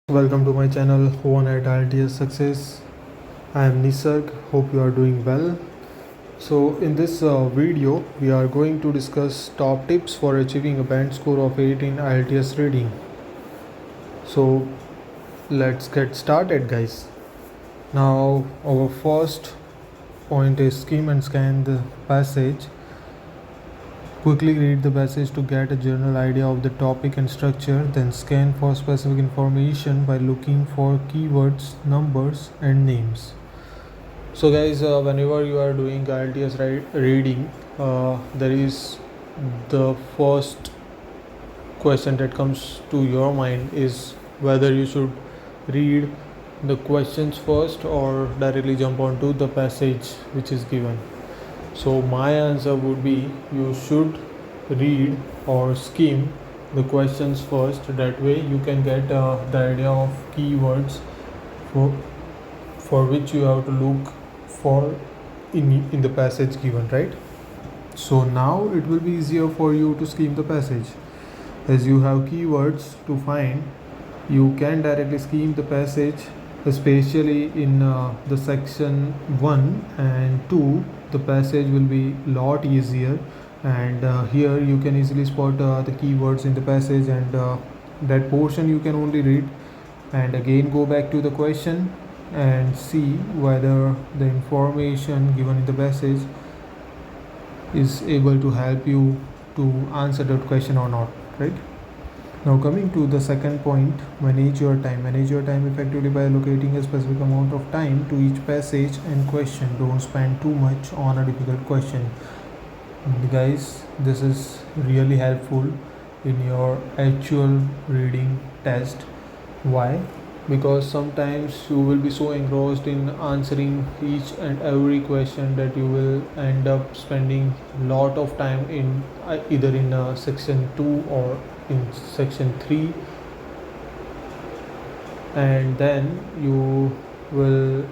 Welcome to my channel One at IELTS Success. I am Nisarg. Hope you are doing well. So in this video we are going to discuss top tips for achieving a band score of 8 in IELTS reading. So let's get started, guys. Now our first point is skim and scan the passage. Quickly read the passage to get a general idea of the topic and structure, then scan for specific information by looking for keywords, numbers, and names. So, guys, whenever you are doing IELTS reading, there is the first question that comes to your mind is whether you should read the questions first or directly jump onto the passage which is given. So my answer would be you should read or skim the questions first. That way you can get the idea of keywords for which you have to look for in the passage given, right? So now it will be easier for you to skim the passage. As you have keywords to find, you can directly skim the passage, especially in the section 1 and 2. The passage will be lot easier, and here you can easily spot the keywords in the passage, and that portion you can only read and again go back to the question and see whether the information given in the passage is able to help you to answer that question or not, right? Now coming to the second point, manage your time. Manage your time effectively by allocating a specific amount of time to each passage and question. Don't spend too much on a difficult question. Guys, this is really helpful in your actual reading test. Why? Because sometimes you will be so engrossed in answering each and every question that you will end up spending a lot of time in either in section 2 or in section 3, and then you will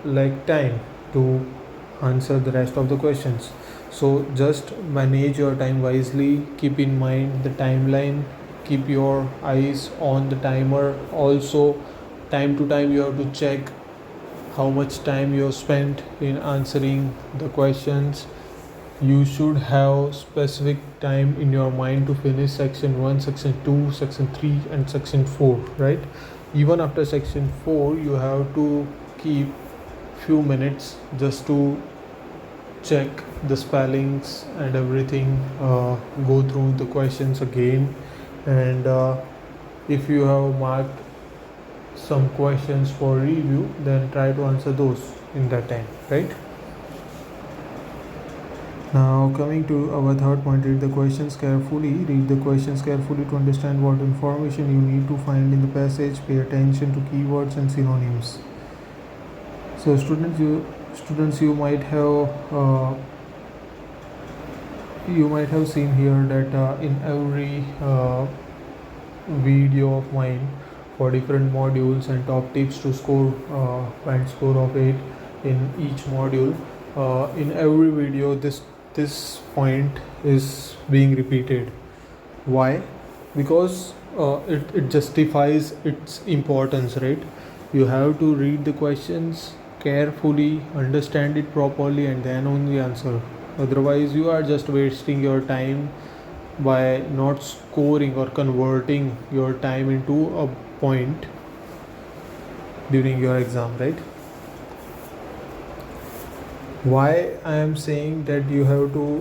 lack time to answer the rest of the questions. So just manage your time wisely. Keep in mind the timeline, keep your eyes on the timer. Also, time to time you have to check how much time you have spent in answering the questions. You should have specific time in your mind to finish section 1, section 2, section 3 and section 4, right? Even after section 4 you have to keep few minutes just to check the spellings and everything, go through the questions again, and if you have marked some questions for review, then try to answer those in that time, right? Now coming to our third point, read the questions carefully. Read the questions carefully to understand what information you need to find in the passage. Pay attention to keywords and synonyms. So students, you might have seen here that in every video of mine for different modules and top tips to score band score of 8 in each module, in every video this point is being repeated. Why? Because it justifies its importance, right? You have to read the questions carefully, understand it properly, and then only answer. Otherwise you are just wasting your time by not scoring or converting your time into a point during your exam, right? Why I am saying that you have to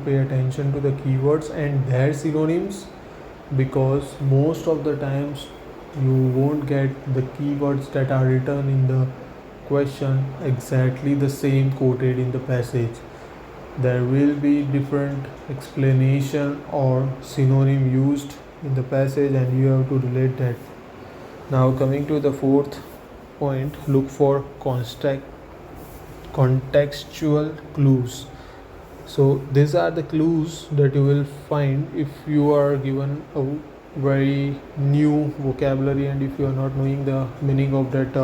pay attention to the keywords and their synonyms, because most of the times you won't get the keywords that are written in the question exactly the same quoted in the passage. There will be different explanation or synonym used in the passage, and you have to relate that. Now coming to the fourth point, look for contextual clues. So these are the clues that you will find if you are given a very new vocabulary, and if you are not knowing the meaning of that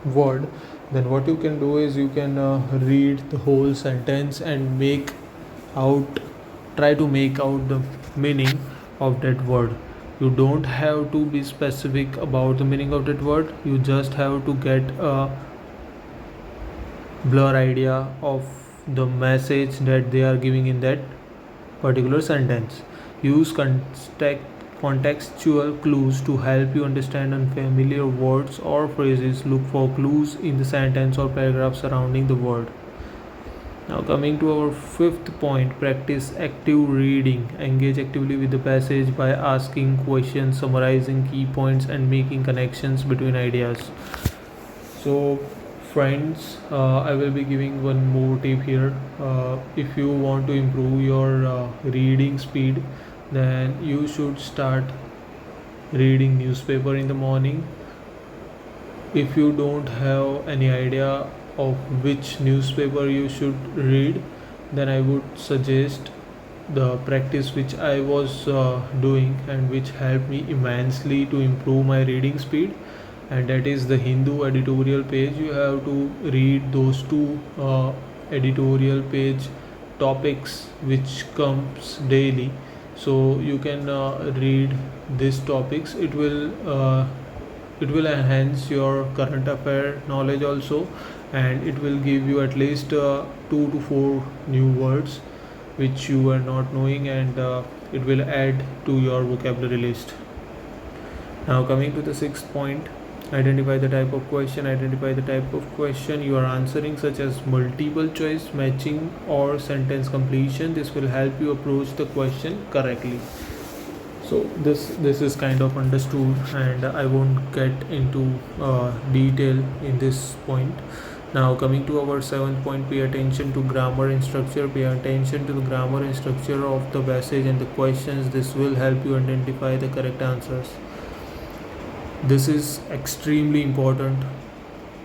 word, then what you can do is you can read the whole sentence and try to make out the meaning of that word. You don't have to be specific about the meaning of that word. You just have to get a blur idea of the message that they are giving in that particular sentence. Use contextual clues to help you understand unfamiliar words or phrases. Look for clues in the sentence or paragraph surrounding the word. Now, coming to our fifth point, practice active reading. Engage actively with the passage by asking questions, summarizing key points, and making connections between ideas. So, friends, I will be giving one more tip here. If you want to improve your reading speed, then you should start reading newspaper in the morning. If you don't have any idea of which newspaper you should read, then I would suggest the practice which I was doing and which helped me immensely to improve my reading speed, and that is the Hindu editorial page. You have to read those two editorial page topics which comes daily, so you can read these topics. It will enhance your current affair knowledge also, and it will give you at least 2 to 4 new words which you were not knowing, and it will add to your vocabulary list. Now, coming to the sixth point, identify the type of question. Identify the type of question you are answering, such as multiple choice, matching, or sentence completion. This will help you approach the question correctly. So this is kind of understood, and I won't get into detail in this point. Now, coming to our seventh point, pay attention to grammar and structure. Pay attention to the grammar and structure of the passage and the questions. This will help you identify the correct answers. This is extremely important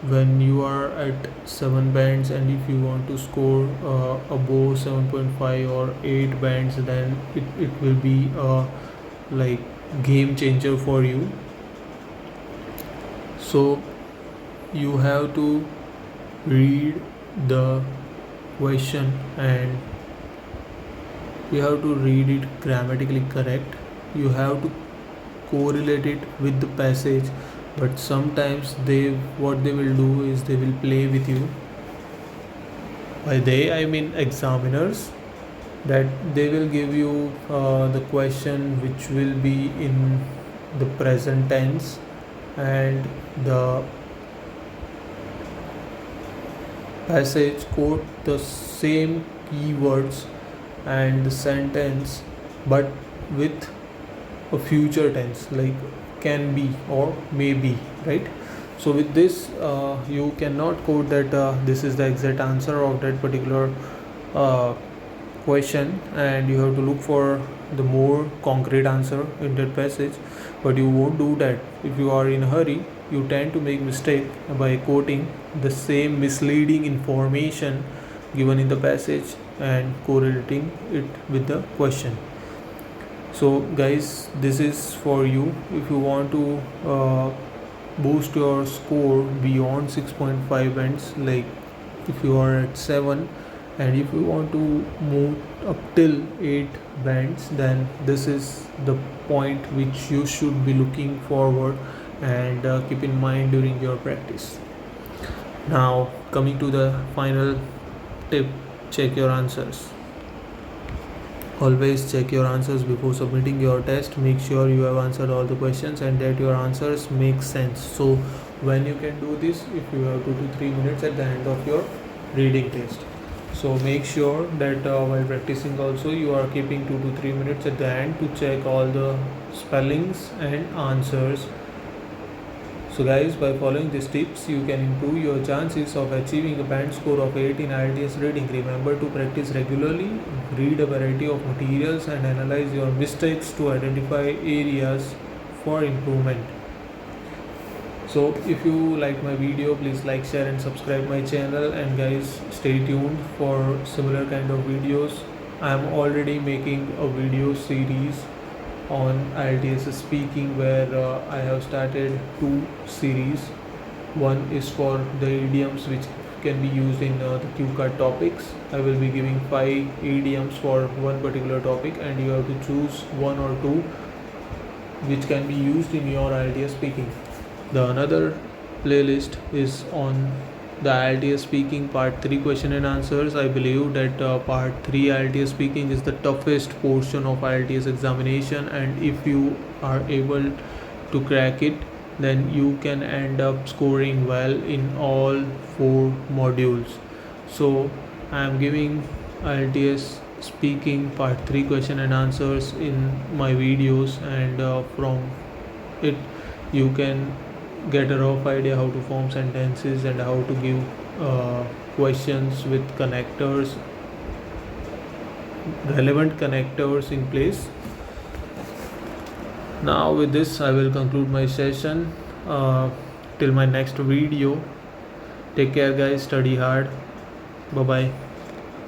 when you are at 7 bands, and if you want to score above 7.5 or 8 bands, then it will be like game changer for you. So you have to read the question and you have to read it grammatically correct. You have to correlate it with the passage, but sometimes what they will do is they will play with you. By they I mean examiners, that they will give you the question which will be in the present tense, and the passage quote the same keywords and the sentence, but with a future tense, like can be or may be, right? So with this you cannot quote that this is the exact answer of that particular question, and you have to look for the more concrete answer in that passage, but you won't do that. If you are in a hurry, you tend to make mistake by quoting the same misleading information given in the passage and correlating it with the question. So guys, this is for you. If you want to boost your score beyond 6.5 bands, like if you are at 7, and if you want to move up till 8 bands, then this is the point which you should be looking forward and keep in mind during your practice. Now, coming to the final tip, check your answers. Always check your answers before submitting your test. Make sure you have answered all the questions and that your answers make sense. So when you can do this, if you have 2 to 3 minutes at the end of your reading test. So make sure that while practicing also you are keeping 2 to 3 minutes at the end to check all the spellings and answers. So guys, by following these tips, you can improve your chances of achieving a band score of 8 in IELTS reading. Remember to practice regularly, read a variety of materials, and analyze your mistakes to identify areas for improvement. So if you like my video, please like, share and subscribe my channel, and guys, stay tuned for similar kind of videos. I am already making a video series on IELTS speaking, where I have started 2 series. One is for the idioms which can be used in the cue card topics. I will be giving 5 idioms for one particular topic, and you have to choose 1 or 2 which can be used in your IELTS speaking. The another playlist is on the IELTS speaking part 3 question and answers. I believe that part 3 IELTS speaking is the toughest portion of IELTS examination, and if you are able to crack it, then you can end up scoring well in all 4 modules. So I am giving IELTS speaking part 3 question and answers in my videos, and from it you can get a rough idea how to form sentences and how to give questions with connectors, relevant connectors in place. Now with this I will conclude my session. Till my next video, take care guys, study hard, bye bye.